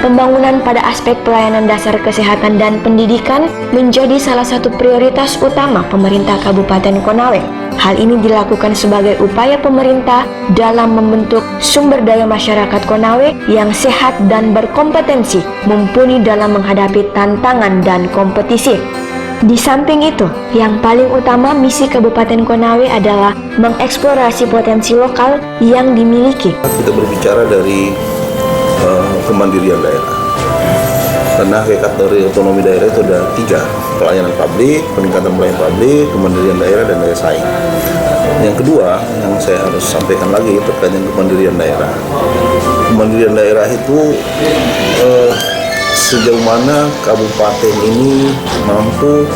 Pembangunan pada aspek pelayanan dasar kesehatan dan pendidikan menjadi salah satu prioritas utama pemerintah Kabupaten Konawe. Hal ini dilakukan sebagai upaya pemerintah dalam membentuk sumber daya masyarakat Konawe yang sehat dan berkompetensi, mumpuni dalam menghadapi tantangan dan kompetisi. Di samping itu, yang paling utama misi Kabupaten Konawe adalah mengeksplorasi potensi lokal yang dimiliki. Kita berbicara dari kemandirian daerah. Karena hakikat dari otonomi daerah itu ada 3, pelayanan publik, peningkatan pelayanan publik, kemandirian daerah, dan daya saing. Yang kedua, yang saya harus sampaikan lagi terkait dengan kemandirian daerah. Kemandirian daerah itu sejauh mana kabupaten ini mampu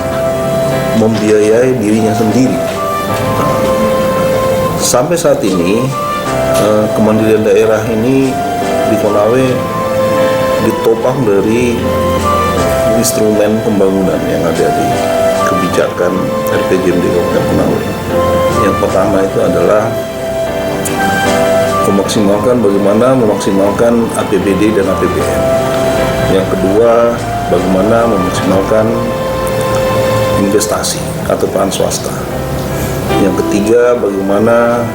membiayai dirinya sendiri. Sampai saat ini, kemandirian daerah ini di Konawe ditopang dari instrumen pembangunan yang ada di kebijakan RPJMD Kabupaten Konawe. Yang pertama itu adalah bagaimana memaksimalkan APBD dan APBN. Yang kedua, bagaimana memaksimalkan investasi atau peran swasta. Yang ketiga, bagaimana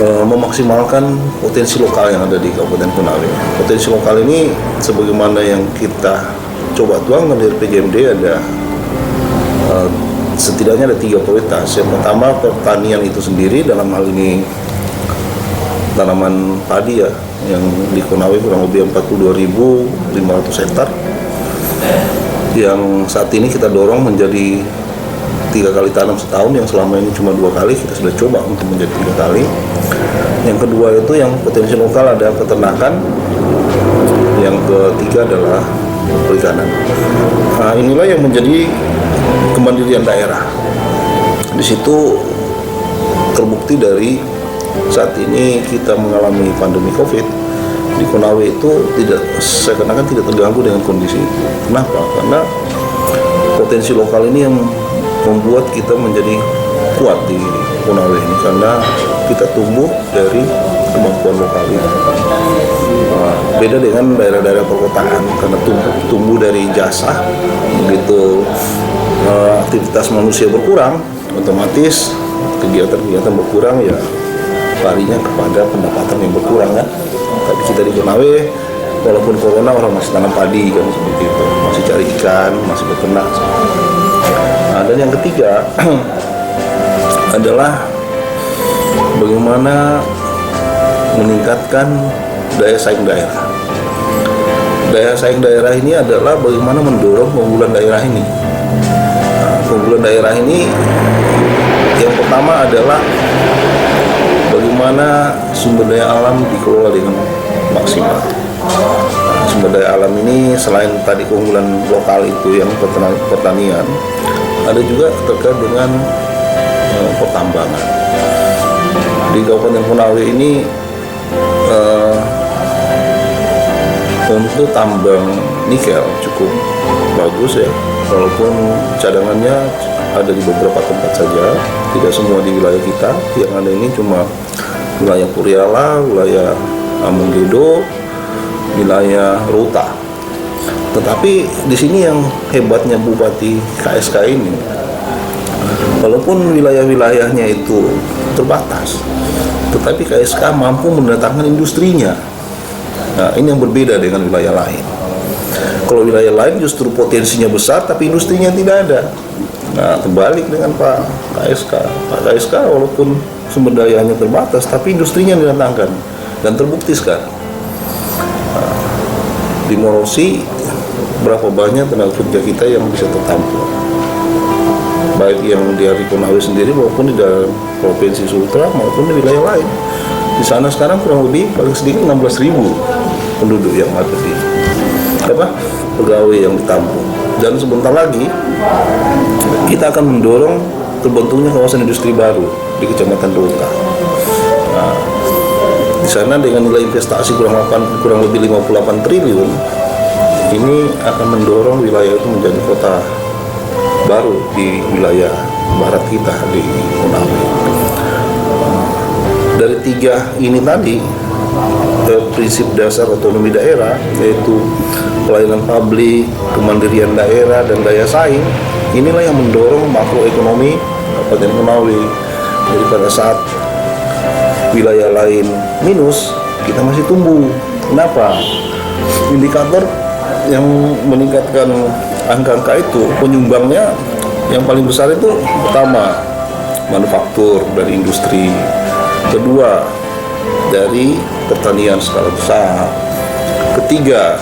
memaksimalkan potensi lokal yang ada di Kabupaten Konawe. Potensi lokal ini sebagaimana yang kita coba tuangkan dari RPJMD ada setidaknya ada 3 prioritas. Yang pertama, pertanian itu sendiri, dalam hal ini tanaman padi ya, yang di Konawe kurang lebih 42.500 hektar yang saat ini kita dorong menjadi 3 kali tanam setahun, yang selama ini cuma 2 kali, kita sudah coba untuk menjadi 3 kali. Yang kedua itu yang potensi lokal ada peternakan, yang ketiga adalah perikanan. Nah, inilah yang menjadi kemandirian daerah. Di situ terbukti dari saat ini kita mengalami pandemi COVID di Konawe itu seakan-akan tidak terganggu dengan kondisi itu. Kenapa? Karena potensi lokal ini yang membuat kita menjadi kuat di Konawe ini, karena kita tumbuh dari kemampuan lokal itu. Beda dengan daerah-daerah perkotaan, karena tumbuh dari jasa, begitu aktivitas manusia berkurang, otomatis kegiatan-kegiatan berkurang, ya larinya kepada pendapatan yang berkurang kan. Tapi kita di Konawe, walaupun corona, orang masih tanam padi kan, seperti itu, masih cari ikan, masih beternak. Nah, dan yang ketiga adalah bagaimana meningkatkan daya saing daerah. Daya saing daerah ini adalah bagaimana mendorong keunggulan daerah ini. Nah, keunggulan daerah ini yang pertama adalah bagaimana sumber daya alam dikelola dengan maksimal. Nah, sumber daya alam ini selain tadi keunggulan lokal itu yang pertanian, ada juga terkait dengan pertambangan. Di Kabupaten Konawe ini untuk tambang nikel cukup bagus ya, walaupun cadangannya ada di beberapa tempat saja, tidak semua di wilayah kita. Yang ada ini cuma wilayah Puriala, wilayah Amenggedo, wilayah Ruta. Tetapi di sini yang hebatnya Bupati KSK ini, walaupun wilayah-wilayahnya itu terbatas, tetapi KSK mampu mendatangkan industrinya. Nah, ini yang berbeda dengan wilayah lain. Kalau wilayah lain justru potensinya besar, tapi industrinya tidak ada. Nah, terbalik dengan Pak KSK. Pak KSK walaupun sumber dayanya terbatas, tapi industrinya didatangkan, dan terbukti sekarang. Nah, di Morosi berapa banyak tenaga kerja kita yang bisa tertampung, baik yang di Konawe sendiri maupun di dalam Provinsi Sultra maupun di wilayah lain. Di sana sekarang kurang lebih paling sedikit 16.000 penduduk yang ada di pegawai yang ditampung. Dan sebentar lagi kita akan mendorong terbentuknya kawasan industri baru di Kecamatan Ruta. Nah, di sana dengan nilai investasi kurang lebih 58 triliun, ini akan mendorong wilayah itu menjadi kota baru di wilayah barat kita di Konawe. Dari 3 ini tadi, prinsip dasar otonomi daerah, yaitu pelayanan publik, kemandirian daerah, dan daya saing. Inilah yang mendorong makroekonomi Kabupaten Konawe. Jadi pada saat wilayah lain minus, kita masih tumbuh. Kenapa? Indikator yang meningkatkan angka-angka itu, penyumbangnya yang paling besar itu pertama manufaktur dari industri, kedua dari pertanian skala besar, ketiga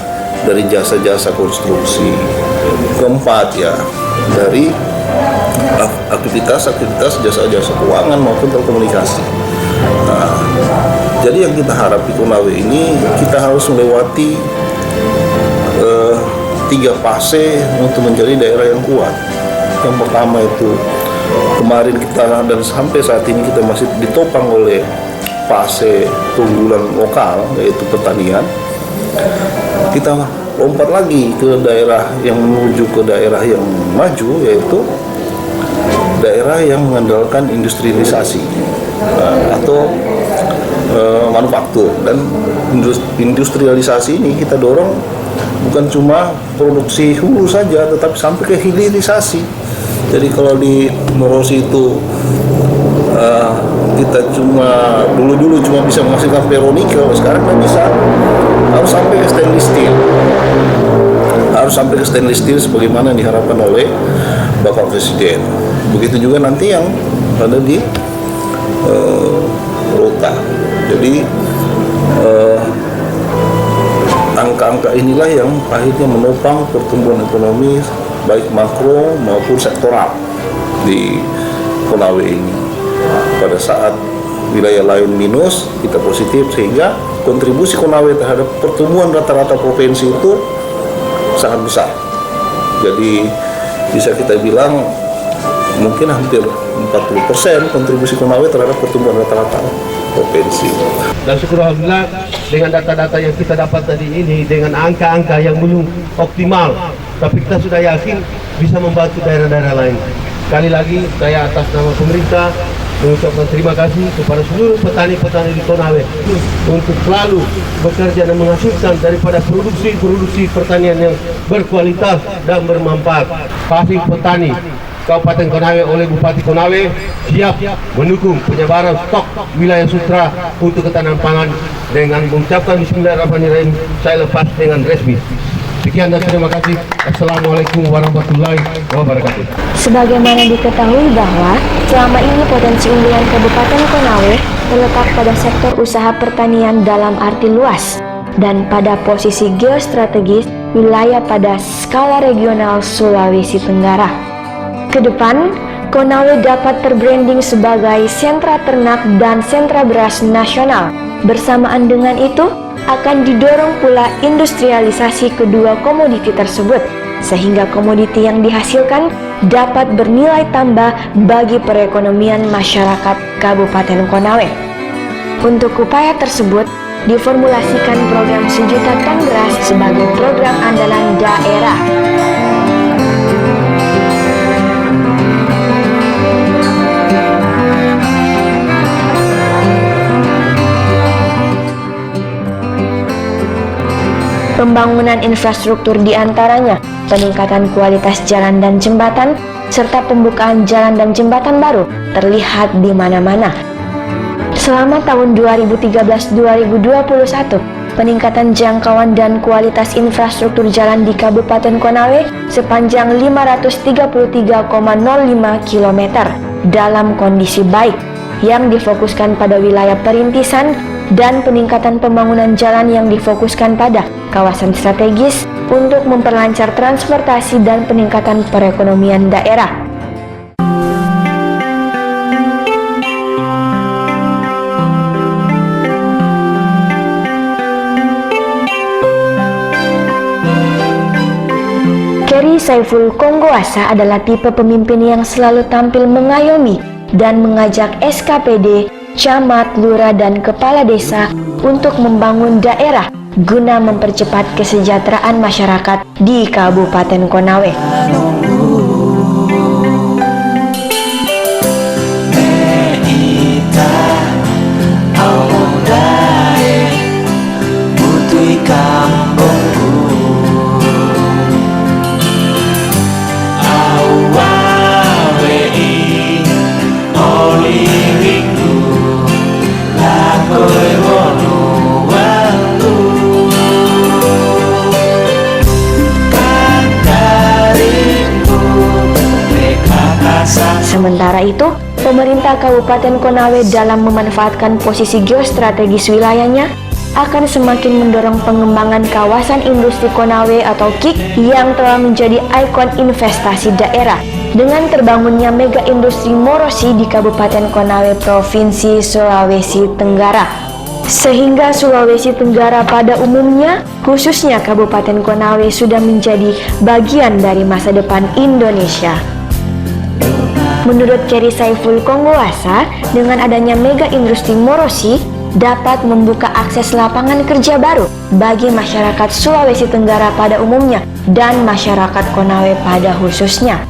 dari jasa-jasa konstruksi, keempat ya dari aktivitas jasa-jasa keuangan maupun telekomunikasi. Nah, jadi yang kita harap di Konawe ini, kita harus melewati 3 fase untuk menjadi daerah yang kuat. Yang pertama itu kemarin kita dan sampai saat ini kita masih ditopang oleh fase keunggulan lokal, yaitu pertanian. Kita lompat lagi ke daerah yang menuju ke daerah yang maju, yaitu daerah yang mengandalkan industrialisasi atau manufaktur. Dan industrialisasi ini kita dorong bukan cuma produksi hulu saja, tetapi sampai ke hilirisasi. Jadi kalau di Morosi itu kita dulu cuma bisa menghasilkan ferronikel, sekarang kan bisa, harus sampai ke stainless steel sebagaimana diharapkan oleh Bapak Presiden. Begitu juga nanti yang ada di Rota. Jadi angka-angka inilah yang akhirnya menopang pertumbuhan ekonomi baik makro maupun sektoral di Konawe ini. Pada saat wilayah lain minus, kita positif, sehingga kontribusi Konawe terhadap pertumbuhan rata-rata provinsi itu sangat besar. Jadi bisa kita bilang mungkin hampir 40% kontribusi Konawe terhadap pertumbuhan rata-rata provinsi. Dan syukur alhamdulillah dengan data-data yang kita dapat tadi ini, dengan angka-angka yang belum optimal, tapi kita sudah yakin bisa membantu daerah-daerah lain. Sekali lagi saya atas nama pemerintah mengucapkan terima kasih kepada seluruh petani-petani di Konawe untuk selalu bekerja dan menghasilkan daripada produksi pertanian yang berkualitas dan bermanfaat. Pabrik petani Kabupaten Konawe oleh Bupati Konawe siap mendukung penyebaran stok wilayah Sutra untuk ketahanan pangan. Dengan mengucapkan bismillahirrahmanirrahim, saya lepas dengan resmi. Sekian dan terima kasih. Assalamualaikum warahmatullahi wabarakatuh. Sebagaimana diketahui bahwa selama ini potensi unggulan Kabupaten Konawe terletak pada sektor usaha pertanian dalam arti luas dan pada posisi geostrategis wilayah pada skala regional Sulawesi Tenggara. Kedepan, Konawe dapat terbranding sebagai sentra ternak dan sentra beras nasional. Bersamaan dengan itu, akan didorong pula industrialisasi kedua komoditi tersebut, sehingga komoditi yang dihasilkan dapat bernilai tambah bagi perekonomian masyarakat Kabupaten Konawe. Untuk upaya tersebut, diformulasikan program Sejuta Ton Beras sebagai program andalan daerah. Pembangunan infrastruktur diantaranya peningkatan kualitas jalan dan jembatan, serta pembukaan jalan dan jembatan baru terlihat di mana-mana. Selama tahun 2013-2021, peningkatan jangkauan dan kualitas infrastruktur jalan di Kabupaten Konawe sepanjang 533,05 km dalam kondisi baik, yang difokuskan pada wilayah perintisan, dan peningkatan pembangunan jalan yang difokuskan pada kawasan strategis untuk memperlancar transportasi dan peningkatan perekonomian daerah. Keri Saiful Konggoasa adalah tipe pemimpin yang selalu tampil mengayomi dan mengajak SKPD, camat, lurah, dan kepala desa untuk membangun daerah guna mempercepat kesejahteraan masyarakat di Kabupaten Konawe. kampungku. Awawei olingku lakoi wono wangu kandariku rekakasa. Sementara itu, pemerintah Kabupaten Konawe dalam memanfaatkan posisi geostrategis wilayahnya akan semakin mendorong pengembangan kawasan industri Konawe atau KIK yang telah menjadi ikon investasi daerah dengan terbangunnya mega industri Morosi di Kabupaten Konawe, Provinsi Sulawesi Tenggara. Sehingga Sulawesi Tenggara pada umumnya, khususnya Kabupaten Konawe sudah menjadi bagian dari masa depan Indonesia. Menurut Kerry Saiful Konggoasa, dengan adanya mega industri Morosi dapat membuka akses lapangan kerja baru bagi masyarakat Sulawesi Tenggara pada umumnya dan masyarakat Konawe pada khususnya.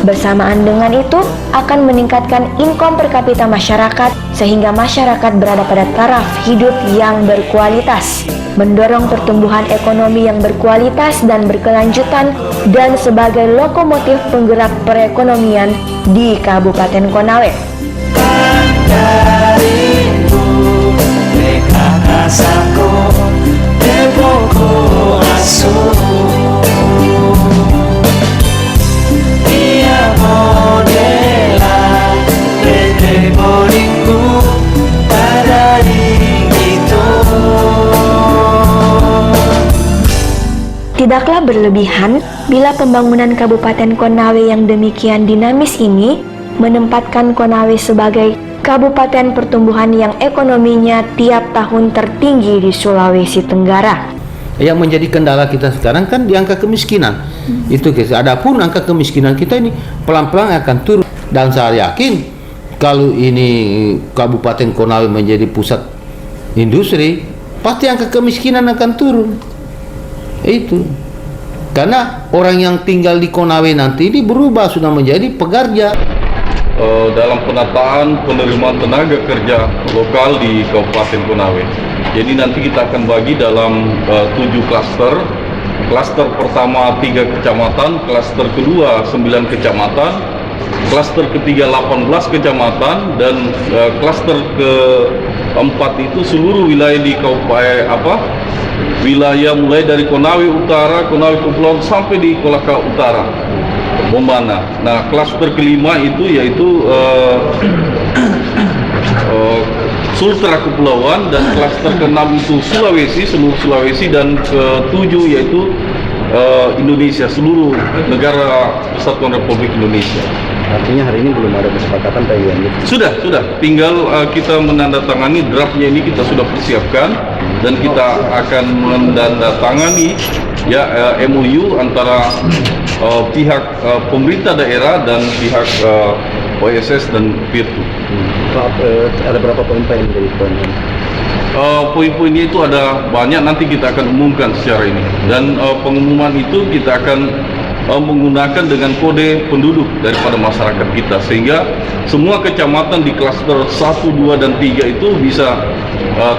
Bersamaan dengan itu akan meningkatkan income per kapita masyarakat sehingga masyarakat berada pada taraf hidup yang berkualitas, mendorong pertumbuhan ekonomi yang berkualitas dan berkelanjutan dan sebagai lokomotif penggerak perekonomian di Kabupaten Konawe. Kandariku rekakasako deboko asu ia modela pete bolingku pada itu. Tidaklah berlebihan bila pembangunan Kabupaten Konawe yang demikian dinamis ini menempatkan Konawe sebagai kabupaten pertumbuhan yang ekonominya tiap tahun tertinggi di Sulawesi Tenggara. Yang menjadi kendala kita sekarang kan di angka kemiskinan. Itu adapun angka kemiskinan kita ini pelan-pelan akan turun dan saya yakin kalau ini Kabupaten Konawe menjadi pusat industri, pasti angka kemiskinan akan turun. Itu karena orang yang tinggal di Konawe nanti ini berubah sudah menjadi pekerja. Dalam penataan penerimaan tenaga kerja lokal di Kabupaten Konawe. Jadi nanti kita akan bagi dalam 7 klaster. Klaster pertama 3 kecamatan, klaster kedua 9 kecamatan, klaster ketiga 18 kecamatan, dan klaster keempat itu seluruh wilayah di Kabupaten wilayah mulai dari Konawe Utara, Konawe Kepulauan sampai di Kolaka Utara. Bombana. Nah, klaster kelima itu yaitu Sultra Kepulauan, dan klaster keenam itu Sulawesi, seluruh Sulawesi, dan ketujuh yaitu Indonesia, seluruh negara Kesatuan Republik Indonesia. Artinya hari ini belum ada kesepakatan Pak Iwan? Sudah, tinggal kita menandatangani draftnya ini kita sudah persiapkan dan kita akan menandatangani ya MOU antara pihak pemerintah daerah dan pihak OSS dan Virtu. Ada berapa poin Pak yang menjadi poin? Poin-poinnya itu ada banyak, nanti kita akan umumkan secara ini, dan pengumuman itu kita akan menggunakan dengan kode penduduk daripada masyarakat kita, sehingga semua kecamatan di klaster 1, 2, dan 3 itu bisa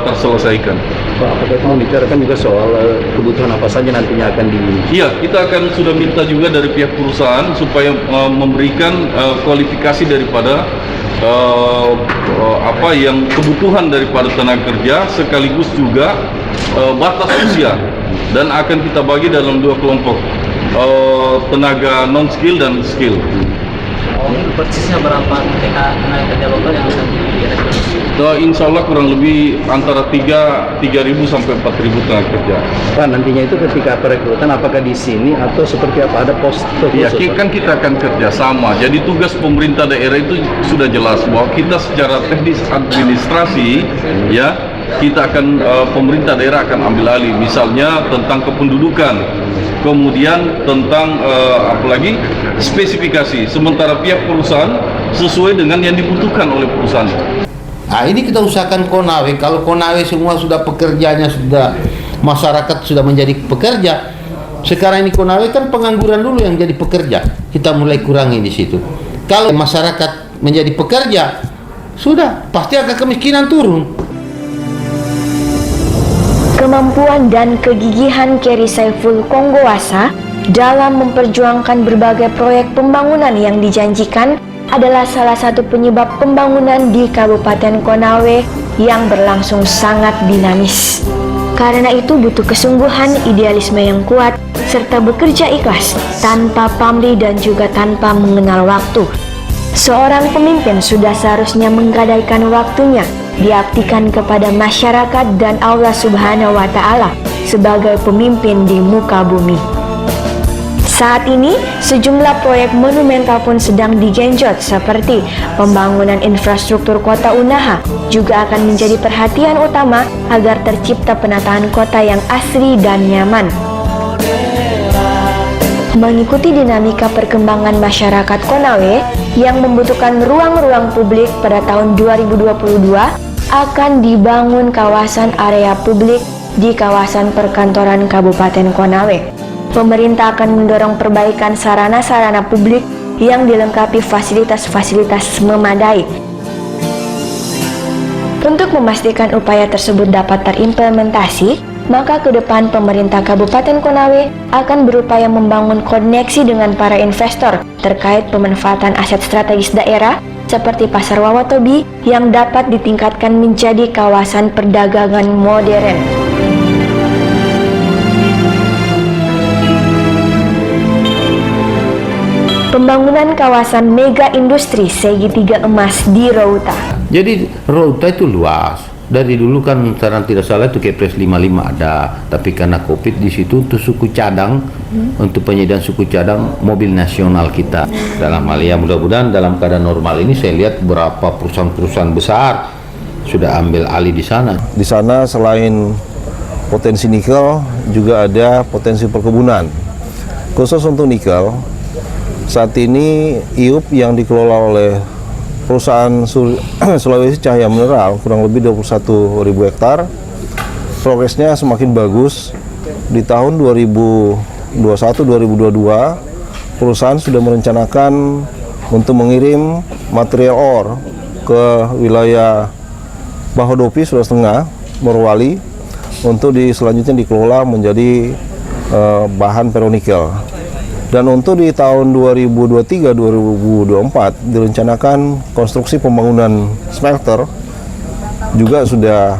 terselesaikan. Pak, apakah itu membicarakan juga soal kebutuhan apa saja nantinya akan di... Iya, kita akan sudah minta juga dari pihak perusahaan supaya memberikan kualifikasi daripada apa yang kebutuhan daripada tenaga kerja, sekaligus juga batas usia, dan akan kita bagi dalam 2 kelompok, tenaga non skill dan skill. Persisnya berapa tenaga kerja lokal yang akan direkrut? Insya Allah kurang lebih antara 3.000 sampai 4.000 tenaga kerja. Pak, nantinya itu ketika perekrutan apakah di sini atau seperti apa, ada pos Ya, khusus? kan kita akan kerjasama. Jadi tugas pemerintah daerah itu sudah jelas bahwa kita secara teknis administrasi ya kita akan pemerintah daerah akan ambil alih, misalnya tentang kependudukan, kemudian tentang apalagi spesifikasi, sementara pihak perusahaan sesuai dengan yang dibutuhkan oleh perusahaan. Nah, ini kita usahakan Konawe. Kalau Konawe semua sudah pekerjanya, sudah masyarakat sudah menjadi pekerja. Sekarang ini Konawe kan pengangguran dulu yang jadi pekerja. Kita mulai kurangi di situ. Kalau masyarakat menjadi pekerja, sudah pasti angka kemiskinan turun. Kemampuan dan kegigihan Keri Saiful Konggoasa dalam memperjuangkan berbagai proyek pembangunan yang dijanjikan adalah salah satu penyebab pembangunan di Kabupaten Konawe yang berlangsung sangat dinamis. Karena itu butuh kesungguhan, idealisme yang kuat, serta bekerja ikhlas tanpa pamrih dan juga tanpa mengenal waktu. Seorang pemimpin sudah seharusnya menggadaikan waktunya diabdikan kepada masyarakat dan Allah Subhanahu wa Ta'ala sebagai pemimpin di muka bumi. Saat ini, sejumlah proyek monumental pun sedang digenjot seperti pembangunan infrastruktur kota Unaha juga akan menjadi perhatian utama agar tercipta penataan kota yang asri dan nyaman. Mengikuti dinamika perkembangan masyarakat Konawe yang membutuhkan ruang-ruang publik pada tahun 2022 akan dibangun kawasan area publik di kawasan perkantoran Kabupaten Konawe. Pemerintah akan mendorong perbaikan sarana-sarana publik yang dilengkapi fasilitas-fasilitas memadai. Untuk memastikan upaya tersebut dapat terimplementasi, maka ke depan pemerintah Kabupaten Konawe akan berupaya membangun koneksi dengan para investor terkait pemanfaatan aset strategis daerah seperti Pasar Wawatobi yang dapat ditingkatkan menjadi kawasan perdagangan modern. Pembangunan kawasan mega industri segitiga emas di Routa. Jadi Routa itu luas. Dari dulu kan sekarang tidak salah itu Kepres 55 ada, tapi karena Covid di situ untuk suku cadang, untuk penyediaan suku cadang mobil nasional kita. Dalam hal ya mudah-mudahan dalam keadaan normal ini saya lihat beberapa perusahaan-perusahaan besar sudah ambil alih di sana. Di sana selain potensi nikel juga ada potensi perkebunan. Khusus untuk nikel, saat ini IUP yang dikelola oleh perusahaan Sulawesi Cahaya Mineral kurang lebih 21.000 hektar. Progresnya semakin bagus. Di tahun 2021-2022 perusahaan sudah merencanakan untuk mengirim material ore ke wilayah Bahodopi, Sulawesi Tengah, Morowali untuk selanjutnya dikelola menjadi bahan ferronikel. Dan untuk di tahun 2023-2024 direncanakan konstruksi pembangunan smelter juga sudah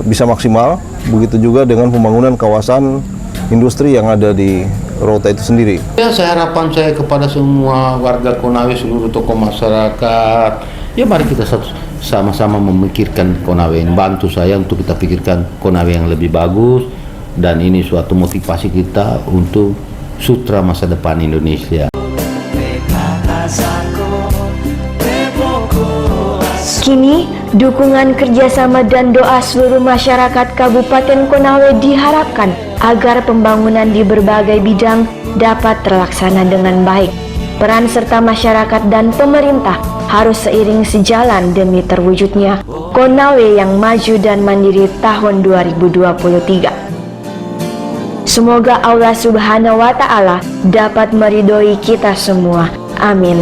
bisa maksimal. Begitu juga dengan pembangunan kawasan industri yang ada di Routa itu sendiri. Ya, harapan saya kepada semua warga Konawe, seluruh tokoh masyarakat, ya mari kita sama-sama memikirkan Konawe ini. Bantu saya untuk kita pikirkan Konawe yang lebih bagus, dan ini suatu motivasi kita untuk sutra masa depan Indonesia. Kini, dukungan kerjasama dan doa seluruh masyarakat Kabupaten Konawe diharapkan agar pembangunan di berbagai bidang dapat terlaksana dengan baik. Peran serta masyarakat dan pemerintah harus seiring sejalan demi terwujudnya Konawe yang maju dan mandiri tahun 2023. Semoga Allah Subhanahu wa Ta'ala dapat meridhoi kita semua. Amin.